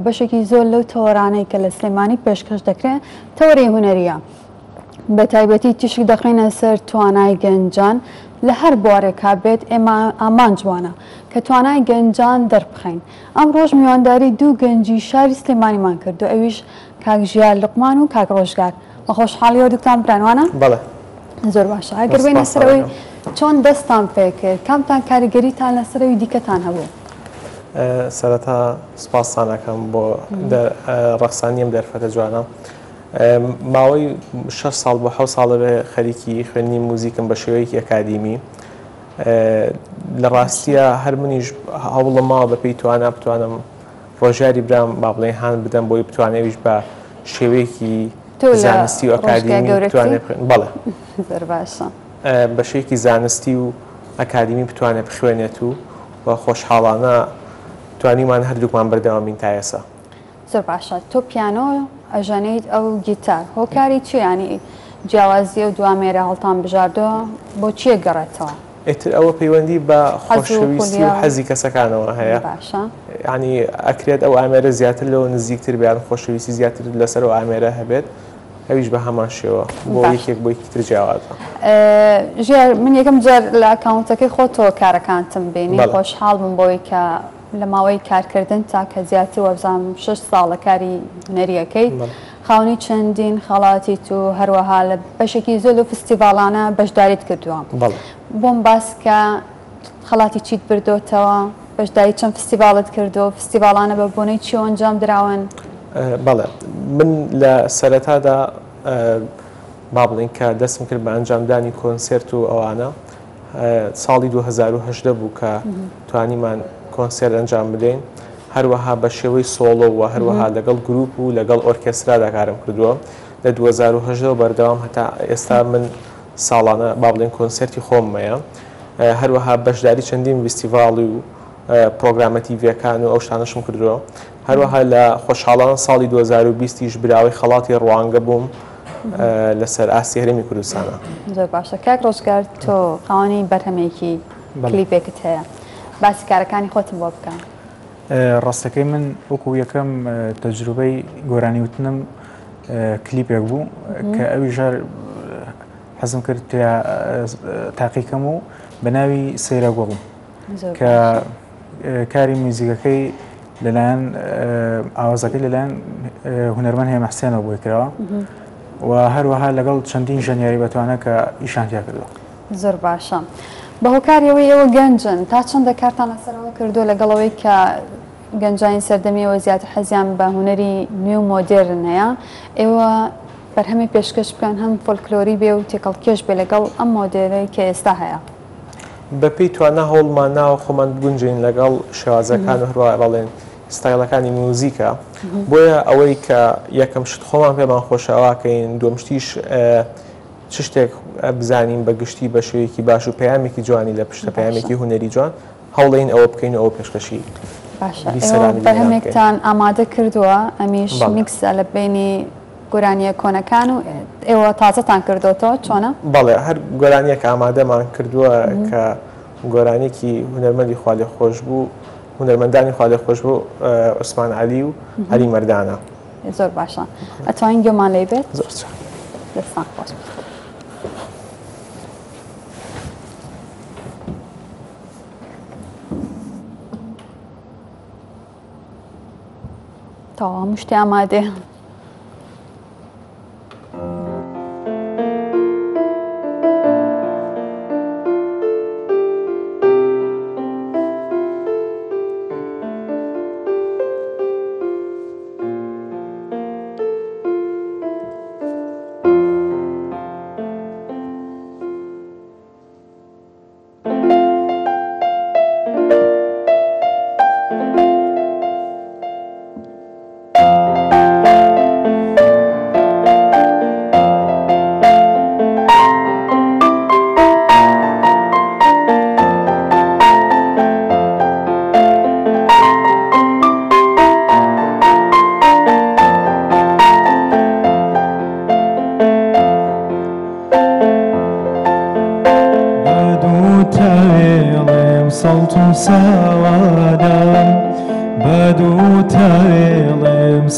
بەشێکی زۆر لەو تەوەرانەی کە لە سلێمانی پێشکەش دەکرێت تەوەری هونەریە بە تایبەتی تیشک دەخڕینە سەر توانای گەنجان لە هەر بوارێک بێت ئێمە ئامانجوانە کە توانای گەنجان دەربخەین. ئەم ڕۆژ میوانداری دوو گەنجی شاری سلێمانیمان کردو، ئەویش کاک ژیان لوقمان و کاک ڕۆژگار. بە خۆشحاڵی وەردگتان برانوانە؟ بەڵێ زۆر باشە. ئەگەر بێنە سەرەوەی چۆن دەستان پێکرد، کامتان کاریگەریتان لەسەرەوەی دیکەتان هەبوو؟ سەرەتا سوپاسان ئەەکەم بۆ ڕەقسانیم دەرفەتە جوانە. ماوەی 6 ساڵ بۆ 7 ساڵە بێ خەریکی خوێندنی موزیکم بە شێوەیەکی ئەکادیمی. لە ڕاستیە هەر منیش هەوڵم ماوە بەپێی بتوانم ڕۆژاری برام با بڵێ هاان بدەم بۆی بتوانێویش بە شێوەیەکی زانستی و ئەکادیمی بتوانێت بەڵێ زۆر باشە بە شێوەیەکی زانستی و ئەکادیمی بتوانێت بخوێنێت و بە خۆشحاڵانە توانیمان هەردووکمان بەردەوامین تا ئێستا. زۆر باشە. تۆ پیانۆ ئەژەنیت ئەو گیتار هۆکاری چی ینی جیاوازی و دوامێرە هەڵتان بژاردەوە بۆ چیە گەڕێتەوە؟ ئیتر ئەوە پەیوەندی بە خۆشەویستی و حەزی کەسەکانەوە هەیە. باشە. ینی ئەکرێت ئەو ئامێرە زیاتر لەوە نزیکتر بیان خۆشەویستی زیاتر لەسەر و ئامێرە هەبێت ئەویش بە هەمان شێوە بۆ یەکێک بۆ یەکتر جیاوازە. ژێر من یەکەم جار لە ئەکاونتەکەی خۆتەوە کارەکانتم بینی خۆشحاڵ بووم بۆی کە لە ماوەی کارکردن تا کە زیاتر وەبزانم 6 ساڵە کاری هونەریەکەی خاوەنی چەندین خەڵاتی و هەروەها لە بەشێکی زۆر لە فستیڤالانە بەشداریت کردووە. بۆم باس کە خەڵاتی چیت بردۆتەوە، بەشداری چەند فستیڤالت کردو، فستیڤالانە بە بۆنەی چی ئەنجام دراون؟ بەڵێ من لە سەرەتادا با بڵین کە دەستم کرد بە ئەنجامدانی کۆنسێرت و ئەوانە ساڵی 2010 بوو کە توانیمان کۆنسێر ئەنجام بدەین، هەروەها بە شێوەی سۆڵۆ و هەروەها لەگەڵ گروپ و لەگەڵ ئۆرکێسترادا کارم کردووە. لە 2010 بەردەوام هەتا ئێستا من ساڵانە با بڵێن کۆنسێرتی خۆممەیە، هەروەها بەشداری چەندین فستیڤاڵی و پرۆگرامە تیڤیەکان و ئەو شتانەشم کردووە. هەروەها لە خۆشحاڵانە ساڵی 2020 براوی خەڵاتی ڕوانگە بووم لەسەر ئاستی هەرێمی کوردستانە. زۆر باشە. کاک ڕۆژگار تۆ قاوەنی بەرهەمێکی کلیپێکت هەیە، باسی کارەکانی خۆتم بۆ بکەم. ڕاستەکەی من وەکو یەکەم تەجروبەی گۆرانیوتنم کلیپێک بوو کە ئەوی ژار حەزم کرد تاقیکەم و بە ناوی سەیرە گوڵم کە کاری میوزیکەکەی لەلایەن ئاوازەکەی لەلایەن هونەرمەند هەیە مەحسێنەوە بۆی کراوە و هەروەها لەگەڵ چەندین ژەنیاری بەتوانە کە ئیشانتیا کردووە. زۆر باشە. بە هۆکاریەوەی ئێوە گەنجن تا چەندە کارتان لەسەرەوە کردو لەگەڵەوەی کە گەنجانی سەردەمیەوە زیاتر حەزیان بە هونەری نوێ و مۆدێرن هەیە، ئێوە بەرهەمی پێشکەش بکەن هەم فۆلکلۆری بێ و تێکەڵکێش بێ لەگەڵ ئەم مۆدێرەی کە ئێستا هەیە. بەپێی توانە هەوڵمان ناوە خۆمان بگونجین لەگەڵ شێوازەکان و هەروە بەڵێن ستایلەکانی میوزیکە، بۆیە ئەوەی کە یەکەم شت خۆمان پێمان خۆشەواکەین، دووەمشتیش چ شتێک بزانین بە گشتی بە شێوەیەکی باش و پەیامێکی جوانی لە پشتە پەیامێکی هونەری جوان هەوڵین ئەوە بکەین و ئەوە پێشکەشی. باشە. بەرهەمێکتان ئامادە کردووە، ئەمیش میکسە لە بینی گۆرانیە کۆنەکان و ئێوە تازەتان کردوتەوە چۆنە؟ بەڵێ هەر گۆرانیەک ئامادەمان کردووە کە گۆرانێکی هونەرمەندی خوا لێخۆش بوو، هونەرمەندانی خوا لێخۆش بوو عوسمان عەلی و عەلی مەردانە. زۆر باشە. ئەتوانین گوێمان لێ بێت؟ زۆر دەستان خۆش. تەواو هەموو شتێ ئامادەیە.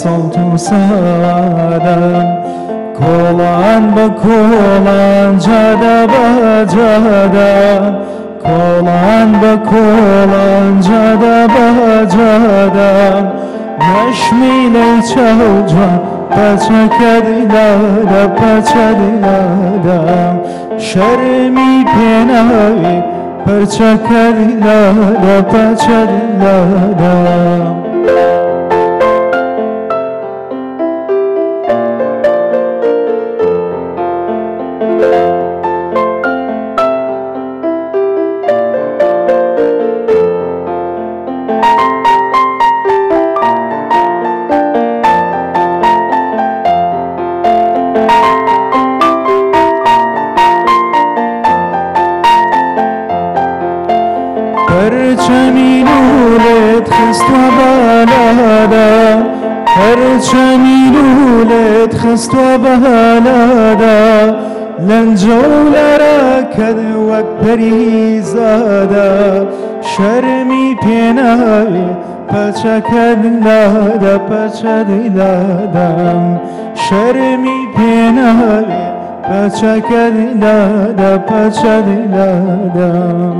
سەڵت و سادەم کۆڵان بە کۆڵان جادە بە جادە کۆڵان بە کۆڵان جادە بە جادە نەشمی لەی چاو جوان پەچەکەت لادە پەچەت لادە شەرمی پێ ناوێ پەرچەکەت لادە پەچەت لادە هرچەمینولێت خستوە بالادا هەرچەمینولێت خستوە بەهالادا لەنجە و لەرەکەت وەک پەریزادە شەرمی پێ ناوێ پەچەکەت لادە پەچەت لادەم شەرمی پێ ناوێ پەچەکەت لادە پەچەت لادەم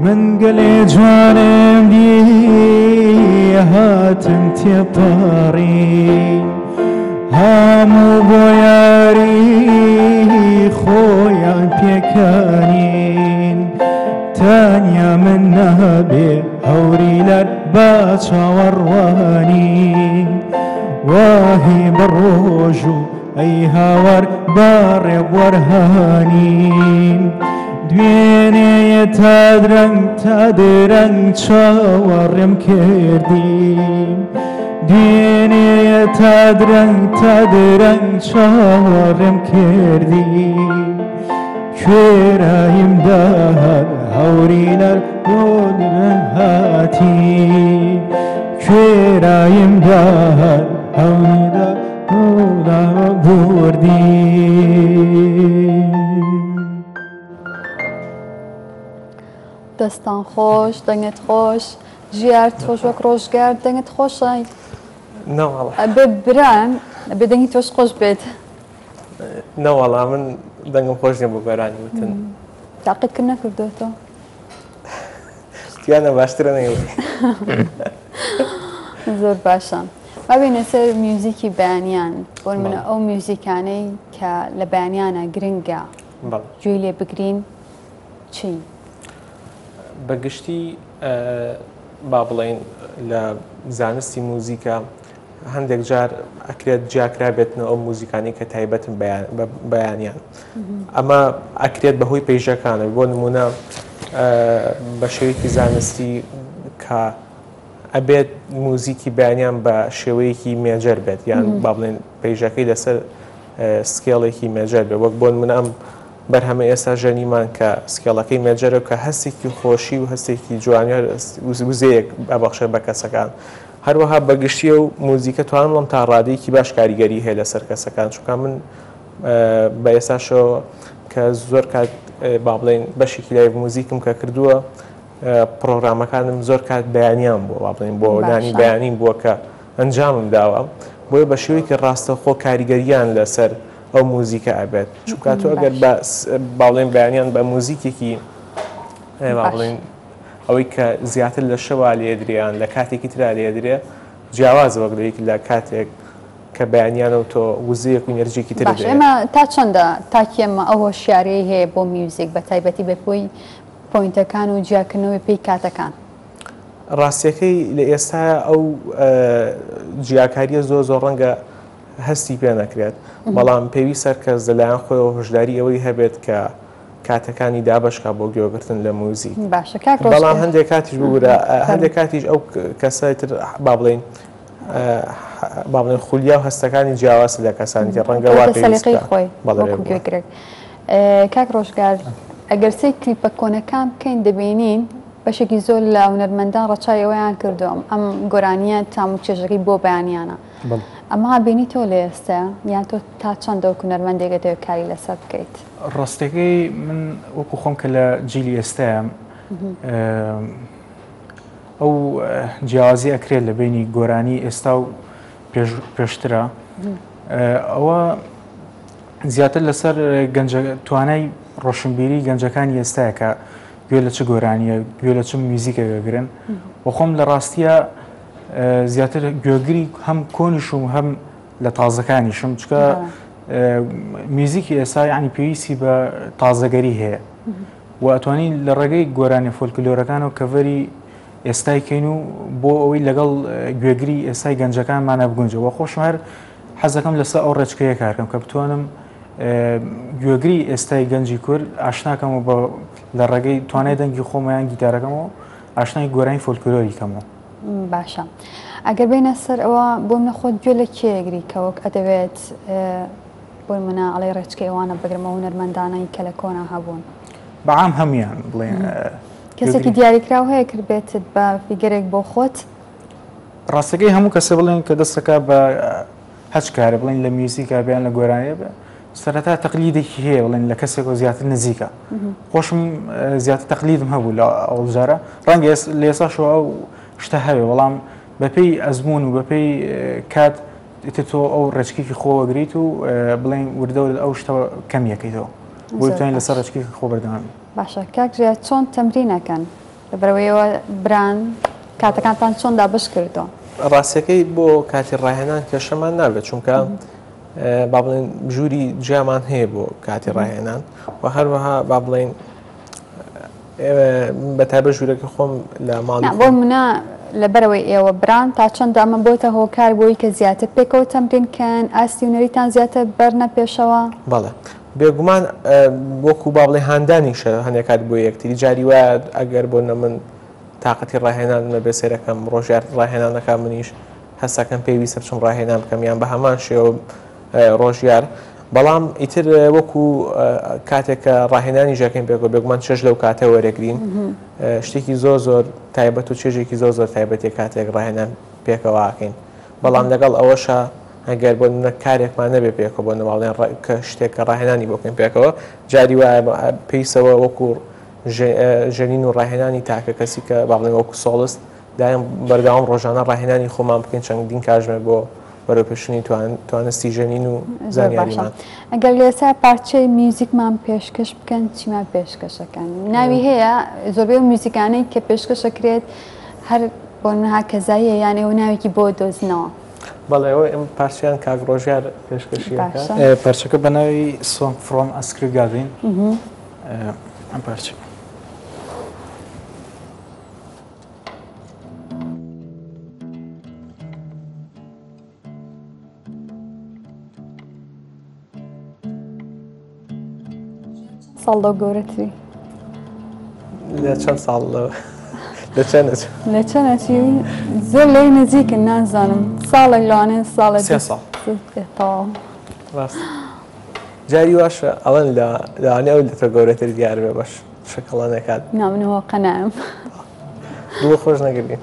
من گەلێ جوانم دی هاتن تێپەڕین هەموو بۆ یاری خۆیان پێکەنین تەنیا من نەبێ هەوری لەر بە چاوەڕوانی واهی بەڕۆژ و ئەی هاوار بەڕێ وەرهانین دوێنێیە تا درەنگ چاوەڕێم کردیم دوێنێیە تا درەنگ چاوەڕێم کردیم کوێراییم داهات هەوری لەر بۆ هاتی کوێراییم داهات هەوری لەر بۆ بردیم دەستان خۆش دەنگت خۆش ژیار تۆش وەک ڕۆژگار دەنگت خۆشە بێ بران بێ دەنگی تۆش خۆش بێت نەوەڵا من دەنگم خۆش نیە بۆ بەرانی وتن تاقیتکرد نەکردوێتەوە شتیانە باشترە نەیوت زۆر باشە بابینە سەر میوزیکی بەیانیان بۆ منە ئەو میوزیکانەی کە لە بەیانیانە گرنگە گوێی لێ بگرین چی؟ بەگشتی با بڵێن لە زانستی موزیکە هەندێک جار ئەکرێت جیاکرا بێتنەوە ئەو موزیکانی کە تایبەتن بەیانیان ئەمە ئەکرێت بەهۆی پێیژەکانە بۆ نمونە بە شێوەیەکی زانستی کە ئەبێت موزیکی بەیانیان بە شێوەیەکی مێجەر بێت یان با بڵێن پێیژەکەی لەسەر سکێڵێکی مێجەر بێت وەک بۆ نمونە ئەم بەرهەمە ئێستا ژەنیمان کە سکێڵەکەی مێجەرە کە هەستێکی خۆشی و هەستێکی جوانی وزەیەک ئەبەخشە بە کەسەکان هەروەها بەگشتی و موزیکە توانم لەم تا ڕادەیەکی باش کاریگەری هەیە لەسەر کەسەکان چونکە من بە ئێستاشەوە کە زۆر کات با بڵێن بەشێکی لای موزیکم کە کردووە پرۆگرامەکانم زۆر کات بەیانیان بووە با بڵێن بۆ دانی بەیانیم بووە کە ئەنجامم داوە بۆیە بە شێوەیەکی ڕاستەخۆ کاریگەریان لەسەر ئەو موزیکە ئەبێت چونکە تۆ ئەگەر باڵێن بەیانیان بە موزیکێکی باڵێن ئەوەی کە زیاتر لە شەوا لێدریان لە کاتێکی ترا لێدرێ جیاوازە وەک لەیەکی لە کاتێک کە بەیانیانە و تۆ وزەیەک و نەرجێکی تر ئێمە تا چەندە تاکی ئێمە ئەو هۆشیارەی هەیە بۆ میوزیک بە تایبەتی بەپۆی پۆینتەکان و جیاکردنەوەی پێی کاتەکان ڕاستیەکەی لە ئێستا ئەو جیاکاریە زۆر زۆر ڕەنگە هەستی پێ نەکرێت بەڵام پێویستە کەس لەلایەن خۆیەوە هۆشداری ئەوەی هەبێت کە کاتەکانی دابشکا بۆ گوێگرتن لە موزیک بەڵام هەندێک کاتیش بگورە هەندێک کاتیش ئەو کەسایتر با بڵێن خولیا و هەستەکانی جیاواز لە کەسانی ڕەنگە وا سەلیقەی خۆی گوێگرێت کاک ڕۆژگار ئەگەر سەی کلیپە کۆنەکان بکەین دەبینین بەشێکی زۆر لە هونەرمەندان ڕەچای ئەوەیان کردوم ئەم گۆرانیە تام و چێژەکەی بۆ بەیانیانە ئەمە بینی تۆ لە ئێستا یان تۆ تا چەندە وەکو هونەرمەندێکە دەوێت کاری لەسەر بکەیت؟ ڕاستەکەی من وەکو خۆم کە لە جیلی ئێستایم ئەو جیاوازی ئەکرێت لە بینی گۆرانی ئێستا و پێشترە ئەوە زیاتر لەسەر توانای ڕۆشنبیری گەنجەکانی ئێستاە کە گوێ لە چ گۆرانیە گوێ لە چ میوزیکە گەگرن و خۆم لە ڕاستیە زیاتر گوێگری هەم کۆنیشم هەم لە تازەکانیشم چکە میوزیکی ئێستا یعنی پێویستی بە تازەگەری هەیە و ئەتوانین لە ڕێگەی گۆرانی فۆلکلۆرەکان و کەڤەری ئێستای کەین و بۆ ئەوەی لەگەڵ گوێگری ئێستای گەنجەکانمانە بگونجەوە خۆشم هەر حەزەکەم لەسەر ئەو ڕێچکەیە کارکەم کە بتوانم گوێگری ئێستای گەنجی کورد ئاشناکەمەوە بە لە ڕێگەی توانای دەنگی خۆمەیان گیتارەکەمەوە ئاشنای گۆرانی فۆلکلۆری کەمەوە. باشە ئەگەر بینە سەر ئەوە بۆ منە خۆت گوێ لە کێگری کەوەک ئەدەوێت بۆ منە ئەڵێ ڕێچکەی ئەوانە بگرمە هونەرمەندانەی کە لە کۆنا هەبوون بەعام هەمویان بڵێن کەسێکی دیاریکراو هەیە کرد بێتت بە فیگەرێک بۆ خۆت؟ ڕاستەکەی هەموو کەسە بڵێن کە دەستەکە بە هەچ کارە بڵێن لە میوزیکا بیان لە گۆرانیە بە سەرەتا تەقلیدێکی هەیە بڵێن لە کەسێکەوە زیاتر نزیکە خۆشم زیاتر تەقلیدم هەبوو لە ئەوڵجارە ڕەنگە لە ئێستاشەوە ئەو شتە هەوێ بەڵام بەپێی ئەزمون و بەپێی کات تۆ ئەو ڕێچکێکی خۆوەگریت و بڵێن وردە ئەو شتەوە کەم یەکەیتەوە بۆی توانین لەسەر ڕێچکێکی خۆ بەردەوامی. باشە کاکژێ چۆن تەمرینەکەن لەبەرەوەیەوە بران کاتەکانتان چۆن دابش کردەوە؟ ڕاستیەکەی بۆ کاتی ڕاهێنان کێشەمان نابێت چونکە با بڵێن ژووری جیامان هەیە بۆ کاتی ڕاهێنان و هەروەها با بڵێن بەتابە ژوورەکە خۆم لە ماڵی بۆ منە لەبەرەوەی ئێوە بران تا چەند ئەمە بۆتە هۆکار بۆی کە زیاتر پێکەوە تەمرینکەن ئاستی هونەریتان زیاتر بەرنە پێشەوە؟ بەڵێ بێگومان وەکو با بڵێ هاندانیشە هەندێک کات بۆ یەکتری جاری وایە ئەگەر بۆ نە من تااقەتی ڕاهێنان بێ سێرەکەم ڕۆژیار ڕاهێنانەکە منیش هەستەکەم پێویستە بچم ڕاهێنان بکەم یان بە هەمان شێوە ڕۆژیار بەڵام ئیتر وەکو کاتێککە ڕاهێنانی ژەکەین پێکەوە بێگومان چێژ لەو کاتە وەرەگرین شتێکی زۆر تایبەت و چێژێکی زۆر تایبەتی کاتێک ڕاهێنان پێکەوەکەین بەڵام لەگەڵ ئەوەشە ئەگەر بۆ کارێکمان نەبێ پێکەوە بۆ نەواڵێن کە شتێککە ڕاهێنانی بۆکەین پێکەوە جاری وایە پێیسەوە وەکو ژەنین و ڕاهێنانی تاکە کەسی کە باڵێن وەکو سۆڵست دایم بەرداوام ڕۆژانە ڕاهێنانی خۆمان بکەین چەندین کاژمێ بۆ بەرەوپێشنی توانستی ژەنین و زانیاریمان. ئەگەر لێسا پارچەی میوزیکمان پێشکەش بکەن چیمان پێشکەشەکەن ناوی هەیە زۆربەی و میوزیکانەی کە پێشکەشەکرێت هەر بۆ نەها کەزاییە یانێ و ناوێکی بۆ دۆزنەوە. بەڵێ ئەوە ئەم پارچیان کاک ڕۆژیار پێشکەشیەکە پارچەکە بە ناوی سۆنگ فرۆم ئەسکری گاڤین ئەم پارچە ساڵ لەو گەورەتری لە چەند ساڵ لە چەنەچی زۆر لەی نزیکن نازانم ساڵێک لەوانێ ساڵە جاری واشە ئەوەن لەوانێ ئەو لەتە گەورەتر دیار بێ باش شەکەڵانەکات نامنەوە قەنایم دووە خۆش نەگرین.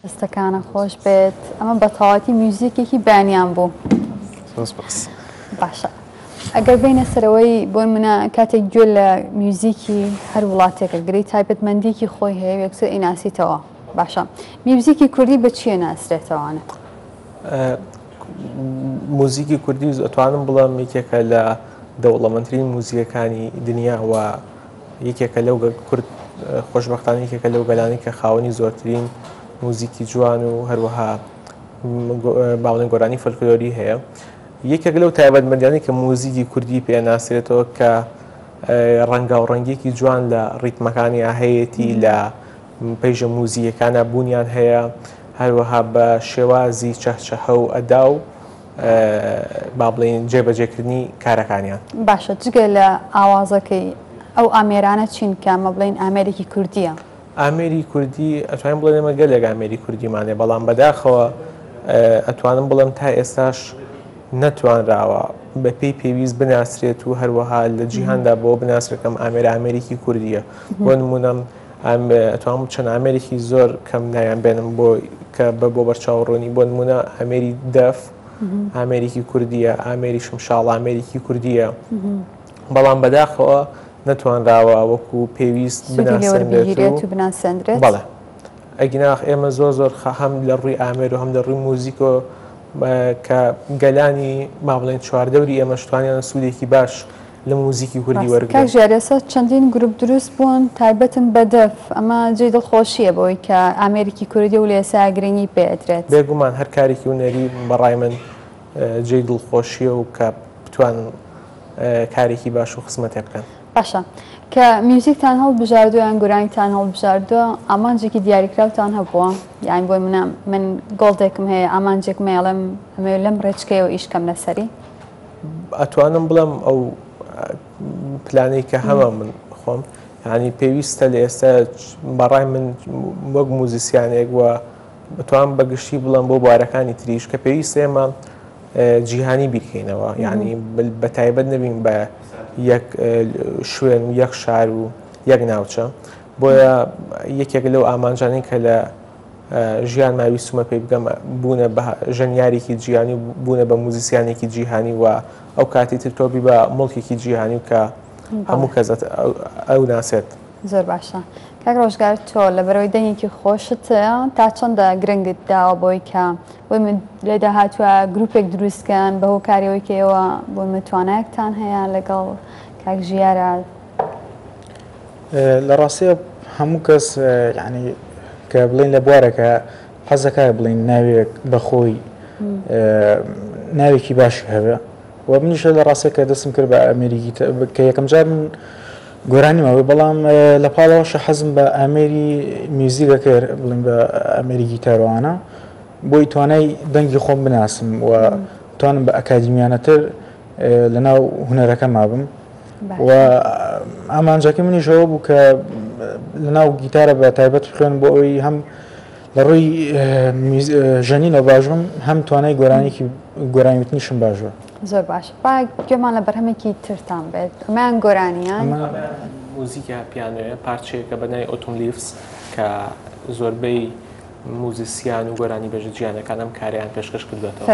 ڕستەکانە خۆش بێت ئەمە بەتەواتی میوزیکێکی بەیانیان بوو. باشە ئەگەر بینە سەرەوەی بۆ منە کاتێک گوێ لە میوزیکی هەر وڵاتێکە گرەی تایبەتمەندیکی خۆی هەیە یەکسەر ئیناسیتەوە. باشە میوزیکی کوردی بە چیە ناسرێتەوەوانە؟ موزیکی کوردی ئەتوانم بڵام یەکێکە لە دەوڵەمەندترین موزیکەکانی دنیاوە یەکێکە لەو کورد خۆشبەختانە یەکێکە لەو گەلانی کە خاوەنی زۆرترین موزیکی جوان و هەروەها باڵێن گۆرانی فۆلکلۆری هەیە. یەکێک لەو تایبەتمەندیانەی کە موزیکی کوردی پێ ناسرێتەوە کە ڕەنگاوڕەنگێکی جوان لە ڕیتمەکانی هەیەی لە پێیژە موزیەکانە بوونیان هەیە هەروەها بە شێوازی چەهچەهە و ئەدا و با بڵێن جێبەجێکردنی کارەکانیان. باشە جگە لە ئاوازەکەی ئەو ئامێرانە چین کامە بڵێن ئامێرێکی کوردیە؟ ئامێری کوردی ئەتوانین بڵێن ئێمە گەلێک ئامێری کوردیمانێ بەڵام بەداخەوە ئەتوانم بڵێم تا ئێستاش نەتوانراوە بە پێی پێویست بناسرێت و هەروەها لە جیهاندا بۆ بناسرەکەم ئامێرێکی کوردیە. بۆ نمونەم ئەتوانم چەند ئامێرێکی زۆر کەم نایان بێنم بۆ کە بۆ بەرچاوڕۆنی بۆ نمونە ئامێری دەف ئامێرێکی کوردیە، ئامێری شمشاڵ ئامێرێکی کوردیە، بەڵام بەداخەوە نەتوانراوە وەکو پێویست بناسەندرێت. بەڵێ ئەگیناخ ئێمە زۆر هەم لە ڕووی ئامێر و هەم لە ڕووی موزیکۆ کە گەلانی ما بڵێن چواردەوری ئێمە شتوانیان سوودێکی باش لە موزیکی کوردی وەرگرت. ژارێسە چەندین گروپ دروست بوون تایبەتن بە دەف ئەمە جێ دڵخۆشیە بۆی کە ئامێرێکی کوردی و لێسا گرنگی پێدرێت. بێگومان هەر کارێکی هونەری بەڕای من جێ دڵخۆشیە و کە بتوانن کارێکی باش و خزمەتێ بکەن. باشە کە میوزیکتان هەڵبژاردووە یان گۆرانیتان هەڵبژاردووە ئامانجێکی دیاریکراوتان هەبووە یان بۆی من گۆڵدێکم هەیە ئامانجێکم هەیەڵم ئەمێ لەم ڕێچکەیەوە ئیشکەم لەسەری ئەتوانم بڵم ئەو پلانەی کە هەمە من خۆم ینی پێویستە لە ئێستا بەڕای من وەک موزیسیانێک وە بتوان بەگشتی بڵم بۆ بوارەکانی تریش کە پێویست ئێمە جیهانی بیرکەینەوە یعنی بە تایبەت نەبین بە یەک شوێن و یەک شار و یەک ناوچە بۆیە یەکێک لەو ئامانجانەی کە لە ژیان ماویستمە پێی بگەم بوونە بە ژەنیارێکی جیهانی بوونە بە موزیسیانێکی جیهانی و ئەو کاتی تر تۆبی بە مڵکێکی جیهانی و کە هەموو کەس ئەو ناسێت. زۆر باشە کاک ڕۆژگار تۆ لە بەرەوەی دەنگێکی خۆشتە تا چەندە گرنگت داوە بۆی کە بۆی من لێ داهاتوە گروپێک دروستکەن بە هۆکاریەوەی کەوە بۆ متوانایەکتان هەیە لەگەڵ کاک ژیارە؟ لە ڕاستیە هەموو کەس یعنی کە بڵین لە بوارەکە حەزەکە بڵین ناوێک بەخۆی ناوێکی باش هەبێ و منیشە لە ڕاستەکە دەستم کرد بە ئەمریکی کە یەکەم جار من گۆرانیمەوەی بەڵام لە پاڵەوەشە حەزم بە ئامێری میوزیکە کرد بڵین بە ئەمریکی تاروانە بۆی توانای دەنگی خۆم بناسم و توانم بە ئەکادیمیانەتر لەناو هونەرەکە مابم و ئامانجەکە منیشەوە بوو کە لەناو گیتارە بە تایبەت خوێن بۆ ئەوی هەم لە ڕووی ژەنینەوە باشم هەم توانای گۆرانیوتنیشم باشوە. زۆر باش با گوێمان لە بەرهەمێکی ترتان بێت ئەمان گۆرانیان موزیکە پیانوێ پارچەیەکە بەنای ئۆتۆملیفس کە زۆربەی موزیسیان و گۆرانی بەژە جیانەکان ئەم کاریان پێشکەش کردوێتەوە.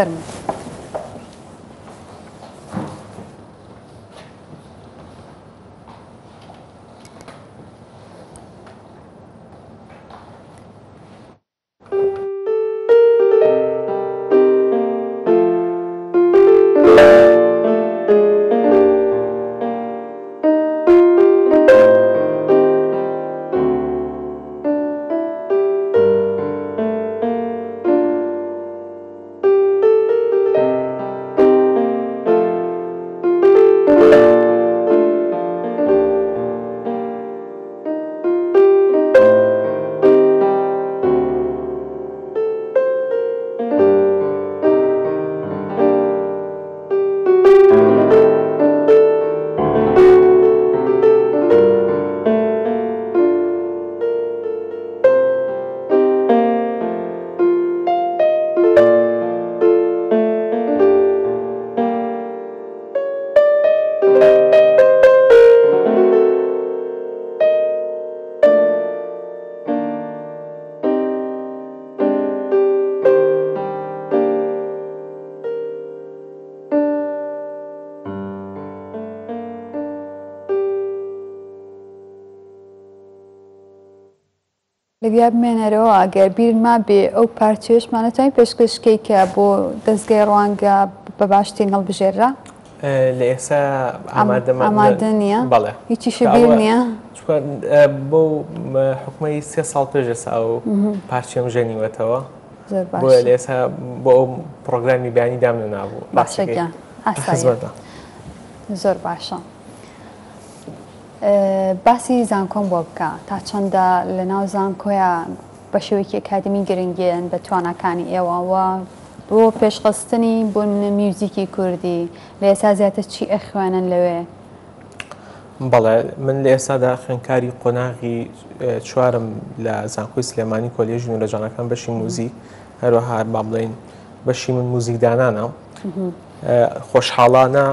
لەبیا بمێنەرەوە ئەگەر بیرما بێ ئەو پارچێشمانەتوانین پێشکەشکەی کە بۆ دەستگای ڕوانگە بە باشترین هەڵبژێرا لە ئێستا ئامادە نییە هیچیش بیر نییە بۆ حکومەی 3 ساڵ پێش ئێستا ئەو پارچێم ژەنیوەتەوە بۆ لە ئێستا بۆ ئەو پرۆگرامی بیانی دامنە نابوو باشەکە زۆر باشە. باسی زانکۆم بۆ بکە تا چەندە لە ناو زانکۆیە بە شێوەیەکی ئەکادمی گرنگیان بە توانەکانی ئێوەوە بۆ پێشخستنی بۆ میوزیکی کوردی لە ئێستا زیاتر چی ئەخوێنن لەوێ؟ بەڵێ من لە ئێستادا خوێندکاری قۆناغی چوارم لە زانکۆی سلێمانی کۆلێژی نورەجانەکان بەشی موزیک هەروەها با بڵێن بەشی من موزیکدانانە خۆشحاڵانە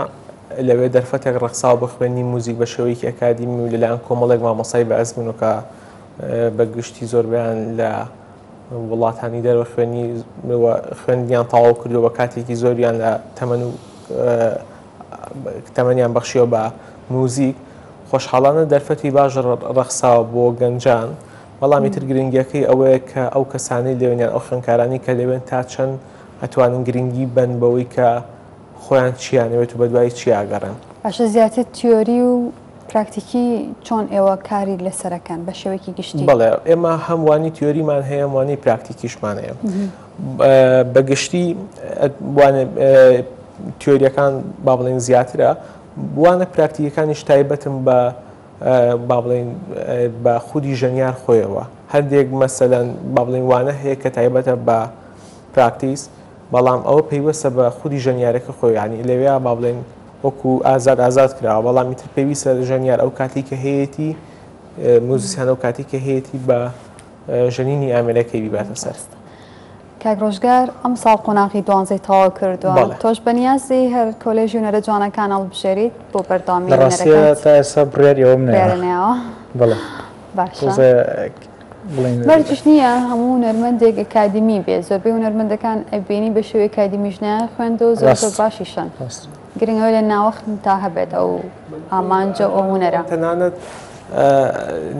لەوێ دەرفەتێک ڕەقساو بە خوێندنی موزیک بە شێوەیەکی ئەکادیمی و لەلایەن کۆمەڵێک مامۆستای بەعەز بوون و کە بە گشتی زۆربیان لە وڵاتانی دەرەوە خوێندیان تەواو کردو بە کاتێکی زۆریان لە تەمەنیان بەخشیەوە بە موزیک خۆشحاڵانە دەرفەتی باش ڕەقساوە بۆ گەنجان بەڵامی تر گرنگیەکەی ئەوەیە کە ئەو کەسانەی لەوێنیان ئەو خوێندکارانی کە لەوێن تا چەند ئەتوانن گرنگی بن بەوەی کە خۆیان چیانەوێت و بەدوای چیاگەڕن. باشە زیاتر تیۆری و پراکتیکی چۆن ئێوە کاری لەسەرەکەن بە شێوەیەکی گشتی؟ بەڵێ ئێمە هەموانی تیۆریمان هەیە وانی پراکتیکیشمان هەیە بەگشتی تیۆریەکان با بڵێن زیاترە بوانە پراکتیکەکانیش تایبەتم بە با بڵێن بە خودی ژەنیار خۆیەوە هەندێک مەسەلەن با بڵێن وانە هەیە کە تایبەتە بە پراکتیس بەڵام ئەوە پێیوەستە بە خودی ژەنیارەکە خۆی ینی لەوێ با بڵێن وەکو ئازاد کراوە بەڵامی تر پێویستە ژەنیار ئەو کاتی کە هەیەی موزیسیان ئەو کاتی کە هەیەی بە ژەنینی ئامێرەکەی بیباتە سەر. کاک ڕۆژگار ئەم ساڵ قۆناغی 12 تەواو کردووە تۆش بەنیازی هەر کۆلێژی هونەرە جوانەکان هەڵبژێریت بۆ بەردەوامی هونەرەکان تا ئێستا بڕیاریەوەم نێناوە بەڵێ باشە بەرجش نییە هەموو هونەرمەندێک ئەکادمی بێ زۆربەی هونەرمەندەکان ئەبینی بە شێوەیە ئەکادمیژنە خوێندەوە زۆر باشیشن گرنگەوە لە ناوەخت تا هەبێت ئەو ئامانجە ئەو هونەرە تەنانەت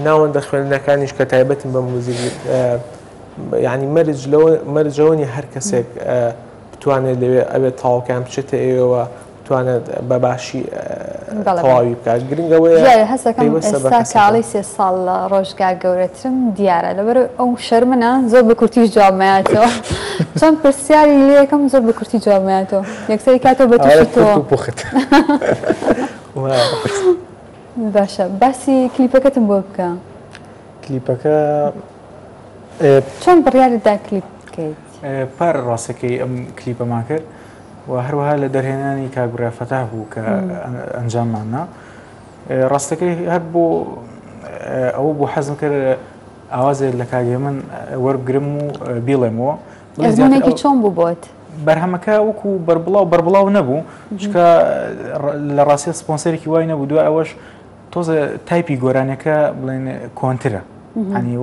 ناوەندە خوێندنەکانیش کە تایبەتن بە موزیک ینی مەرجەوەنی هەر کەسێک بتوانێت لەوێ ئەوێت تاواکان بچێتە ئێوە بتوانێت بە باشی تەواوی بکات گرنگەوەی هەستەکەم ئێستا کاڵی 3 ساڵ لە ڕۆژگار گەورەترم دیارە لەبەر ئەو شەرمنە زۆر بە کورتیش جوابمایەتەوە چەند پرسیاری لێەکەم زۆر بە کورتی جوابمایەتەوە یەکسەری کاتەوە بە تووشی تۆ باشە باسی کلیپەکەتم بۆ بکە کلیپەکە چۆن بڕیارتدا کلیپ بکەیت؟ پار ڕاستەکەی ئەم کلیپەمان کرد و هەروەها لە دەرهێنانی کاگورافەتا بوو کە ئەنجامماننا ڕاستەکەی هەر بۆ ئەوە بۆ حەزم کرد ئاوازێک لە کاگێ من وەربگرم و بیڵێمەوە ئەزمونێکی چۆن بوو بۆت؟ بەرهەمەکە وەکو بەربڵاو نەبوو چکە لە ڕاستی سپۆنسەرێکی وای نەبوو دوای ئەوەش تۆزە تایپی گۆرانەکە بڵێن کۆنترە ینی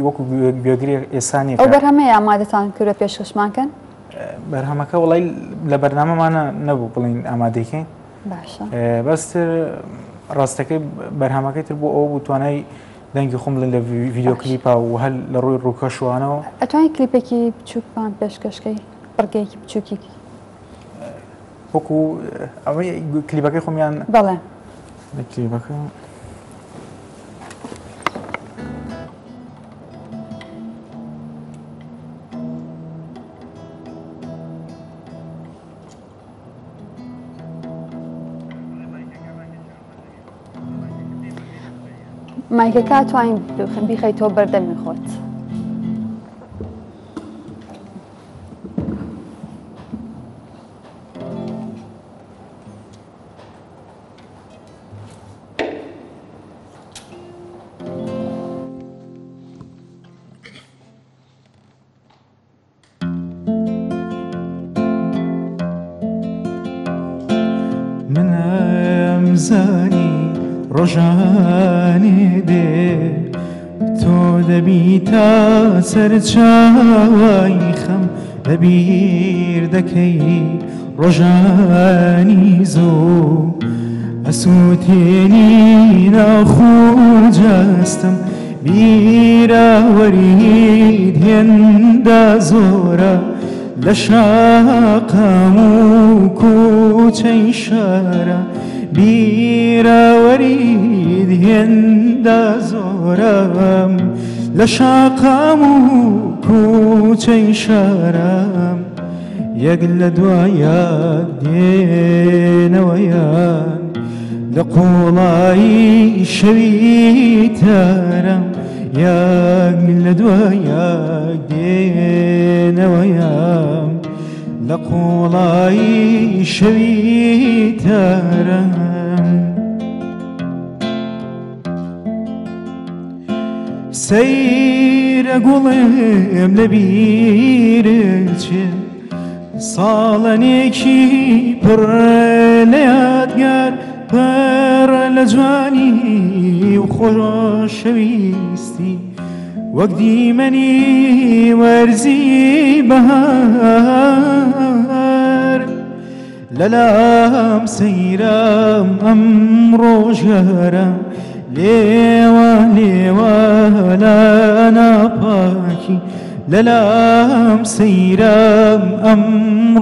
وەکو گوێگری ئێسانیە ئەو بەرهەمەیە ئامادەتان کردە پێشکەشمانکەن؟ بەرهەمەکە وڵای لە بەرنامەمانە نەبوو بڵین ئامادەیکەین باشە بەستر ڕاستەکەی بەرهەمەکەی تر بۆ ئەوە بوو توانای دەنگی خۆم لە ڤیددیۆ کلیپا و هەل لە ڕووی ڕووکەشوانەوە ئەتوانین کلیپێکی بچووکمان پێشکەشکەی بڕگەیەکی بچووکی وەکو ئەوەی کلیپەکەی خۆمیان بەڵێ کلیپەکە مایکەکە توانین بیخەیتەوە بەردەمی خۆت. منم زانی ڕۆژانێ دێ تۆ دەبی تا سەرچاوی خەم لەبیر دەکەی ڕۆژانی زۆر ئەسووتێنی ناخۆجەستم بیراوەریت هێندە زۆرە لە شاقام و کوچەی شارە بیراوەریت هێندە زۆرە لە شاقام و کوچەی شارە یەک لە دوایەک دێنەوەیان لە قوڵایی شەوی تارە یەک لە دوایەک دێنەوەیان لە قوڵایی شەوی تارە سەیرە گوڵم لە بیرت چێ ساڵەنێکی پڕ لە یادگار پڕ لە جوانی و خۆشەویستی وەک دیمەنی وەرزی بەهار لەلام سەیرم ئەم ڕۆژگارە لێوە لێوە لە ناپاکی لەلام سەیرم ئەم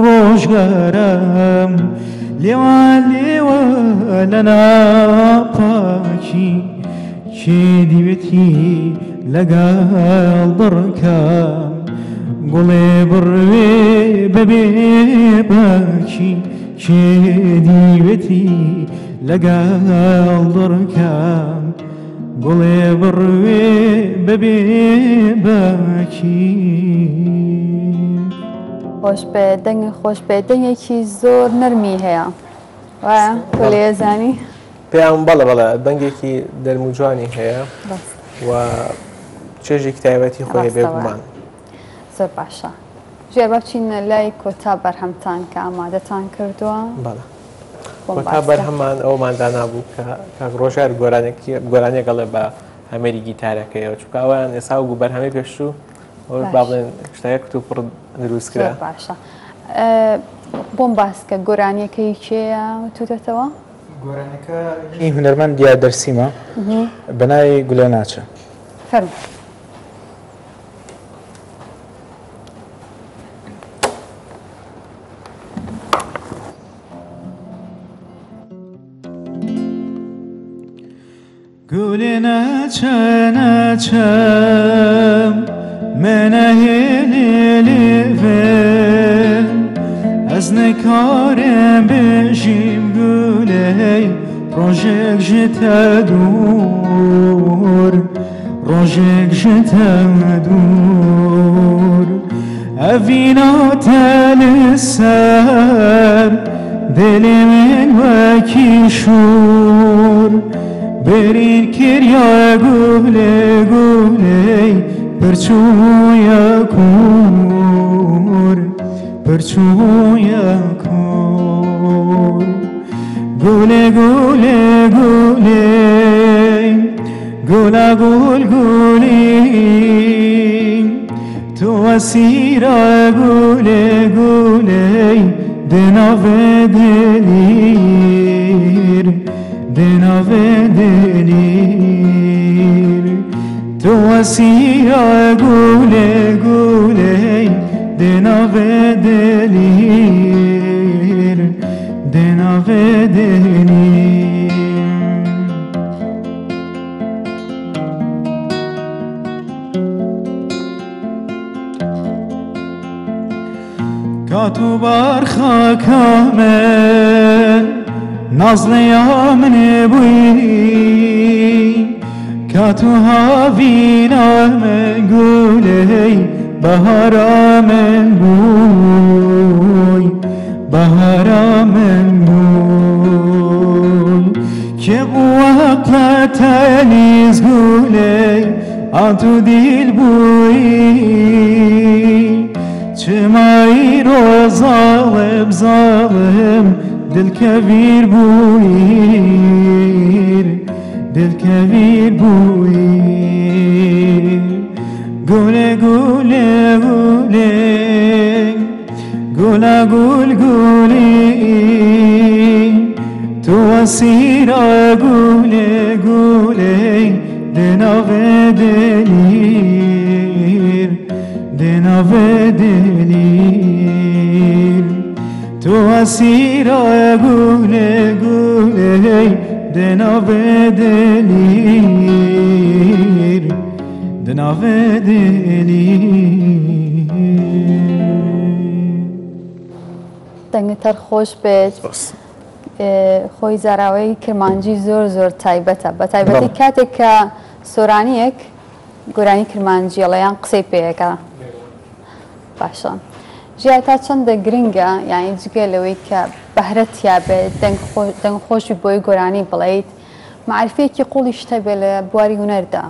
ڕۆژگارە لێوە لێوە لە ناپاکی کێ دیوێتی لەگەڵ دڕکەم گوڵێ بڕوێ بەبێ باکی کێ دیوێتی لەگەڵ دڕکەم گوڵێ بڕوێ بەبێ باکی خۆش بێدەنگێکی زۆر نەرمی هەیە وایە تۆ لێزانی پێیان بەڵە دەنگێکی دەرموجوانی هەیە و چێژێکی تایبەتی خۆی بێ بمان زۆر باشە ژێر بە بچینە لای کۆتا بەرهەمتان کە ئامادەتان کردووە بەڵێ کۆتا بەرهەمان ئەوماندا نابوو کە کاک ڕۆژار گۆرانێکەڵێ بە هەمەری گیتارەکەیەوە چونکە ئەویان ئێستا و بەرهەمەی پێشوو با بڵێن شتەیە کت و پڕ دروست کرا باشە بۆم باسکە گۆرانیەکەی کێیە توتێتەوە گۆرانەکە هونەرمەند دیار دەرسیمە بەناوی گولە ناچە فەرموو گولێ ناچە ناچەم منەهێنێ لێڤێ ئەس نەکارێم بێژیم گولەی ڕۆژێک ژتە دوور ڕۆژێک ژتە دوور ئەڤیناتە لەسەر دلێ من وەکی شوور برین کریا گوله گوله پرچویا کور پرچویا کور گوله گوله گوله گولا گول گولی تو اسیرا گوله گوله دناو دلیر دناو دلیر تو اسیرا گوله گوله دناو دلیر دناو دلیر کاتو بار خاکامن نازلیا من بوی کاتو هاوینا من گولی بهارا من بوی بهارا من بوی که وقت تنیز گولی آتو دیل بوی چمایی رو ظالم ظالم دل کبیر بویر دل کبیر بویر گوله گوله گوله گولا گول گولی تو اسیرا گوله گوله دنا ناوه دلیر دناوه دلیر تو اسیرا گونه گونه دناوه دلیر دناوه دلیر دەنگتر خۆش بێت خۆی زاراوەی کرمانجی زۆر تایبەتە بە تایبەتی کاتێک کە سۆرانیەک گۆرانی کرمانجیڵەیان قسەی پێەکە باشە ژیا تا چەندە گرنگە یانی جگە لەوەی کە بەهرەتیا بێت دەنگ خۆشی بۆی گۆرانی بڵێیت معرفەیەکی قوڵی شتە بێ لە بواری هونەردا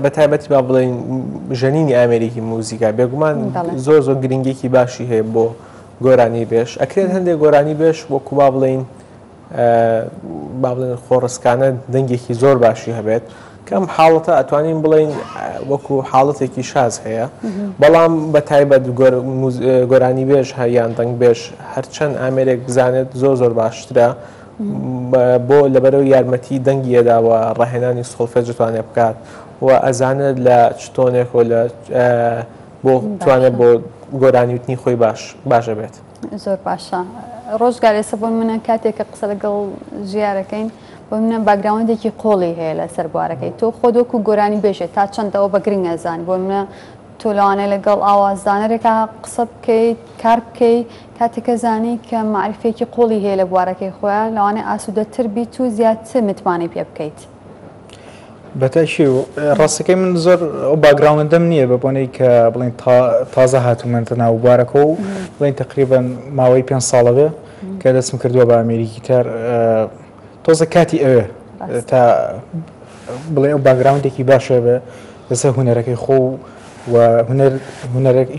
بە تایبەتی با بڵێن ژەنینی ئامریکی موزیکا بێگومان زۆر گرنگێکی باشی هەیە بۆ گۆرانی بێش ئەکرێت هەندێک گۆرانی بێش وەکو با بڵێن خۆڕستکانە دەنگێکی زۆر باشی هەبێت کەم حاڵەتە ئەتوانین بڵێن وەکو حاڵەتێکی شاز هەیە بەڵام بە تایبەت گۆرانی بێش هەیان دەنگ بێش هەرچەند ئامێرێک بزانێت زۆر باشترە بۆ لەبەرەوە یارمەتی دەنگیەداوە ڕاهێنانی سۆڵفێج دەتوانێت بکات و ئەزانێت لە چتۆنێک و لە بۆ توانێت بۆ گۆرانیوتنی خۆی باشە بێت زۆر باشە ڕۆژگار ئێستا بۆ منە کاتێک کە قسە لەگەڵ ژیارەکەین بۆ منە باگراوندێکی قۆڵی هەیە لەسەر بوارەکەی تۆ خۆدۆکو گۆرانی بێژێت تا چەندەوە بە گرنگ ئەزان بۆ منە تۆ لەوانەیە لەگەڵ ئاوازدانەرێکا قسە بکەیت کار بکەیت کاتێکە زانی کە معرفێکی قۆڵی هەیە لە بوارەکەی خۆیان لەوانەیە ئاسوودەتر بیت و زیاتر متمانی پێ بکەیت بەتاشی و ڕاستەکەی من زۆر ئەو باگراوندەم نییە بە بۆنەی کە بڵین تازە هاتوومەتە ناو بوارەکە و بڵین تقریبان ماوەی 5 ساڵەوێ کە دەستم کردووە بە ئەمریکی تار تۆزە کاتی ئەوێ تا بڵێ ئەو باگراوندێکی باشە بێ لەسەر هونەرەکەی خۆ و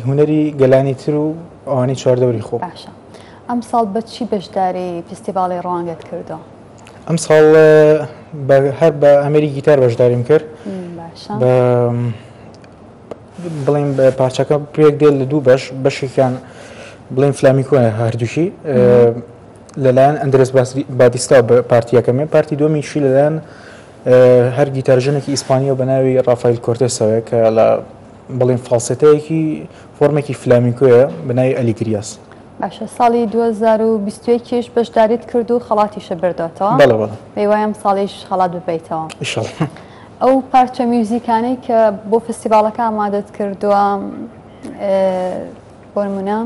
هونەری گەلانی تر و ئەوانەی چواردەوری خۆ باشە ئەم ساڵ بەچی بەشداری فستیڤاڵی ڕوانگەت کردەوە ئەم ساڵ هەر بە ئەمریکی تار بەشداریم کرد بڵین بە پارچەکە پێک دێت لە دوو بەشێکیان بڵین فلامیکۆە هەردووشی لەلایەن ئەندرس باتیستا بە پارتیەکەمێ پارتی دومیشی لەلایەن هەر گیتارژنێکی ئیسپانیا بە ناوی ڕافایل کۆرتێسەوەیە کە لە بڵین فالسێتەیەکی فۆرمێکی فلامیکۆیە بە ناوی ئەلیگریاس باشە ساڵی 2021 بەشداریت کرد و خەڵاتیشە بردەوە پێی ساڵیش خەڵات ببیتەوە ئەو پارچە میوزیکانەی کە بۆ فستیڤالەکە ئامادەت کردووە بۆ نمونە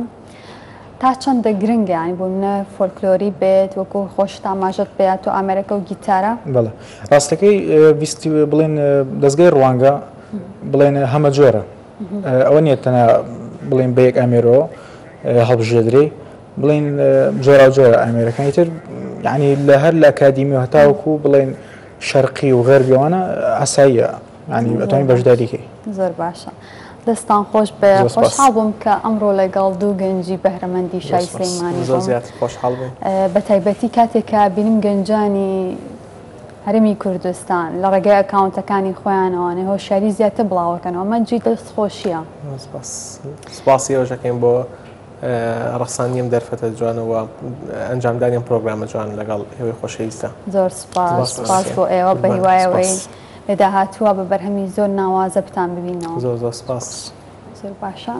تا چەندە گرنگە ینی بۆ منە فۆلکلۆری بێت وەکو خۆش ئاماژەت بێت و ئامێرەکە و گیتارە بەڵێ ڕاستەکەی ویستی بڵێن دەستگای ڕوانگە بڵێن هەمە جۆرە ئەوە نیە تەنە بڵێن بە یەک ئامێرەوە هەڵبژێدرێ بڵێن جۆرا جۆرە ئامێرەکانی تر یعنی لە هەر لە ئەکادیمی و هەتاوەکو بڵێن شەرقی و غەربیەوانە ئاساییە ینی ئەتوانین بەشداریکەی زۆر باشە دەستان خۆش بێ خۆشحاڵ بووم کە ئەمڕۆ لەگەڵ دوو گەنجی بەهرەمەندی شای سلەیمانی بە تایبەتی کاتێکە بینیم گەنجانی هەرمی کوردستان لە ڕێگەی ئەکاونتەکانی خۆیانەوەنێ هۆشیاری زیاتر بڵاوەکەنەوە مەجی دەستخۆشیە سپاسی ئەوژەکەین بۆ ڕەخسانیم دەرفەتە جوانەوە ئەنجامدانیم پرۆگرامە جوان لەگەڵ ئێوەی خۆشەویستە زۆر سپاس بۆ ئێوە بە هیوایەوەی لێداهاتووە بە بەرهەمی زۆر ناوازە بتان ببینەوە زۆر سپاس زۆر باشە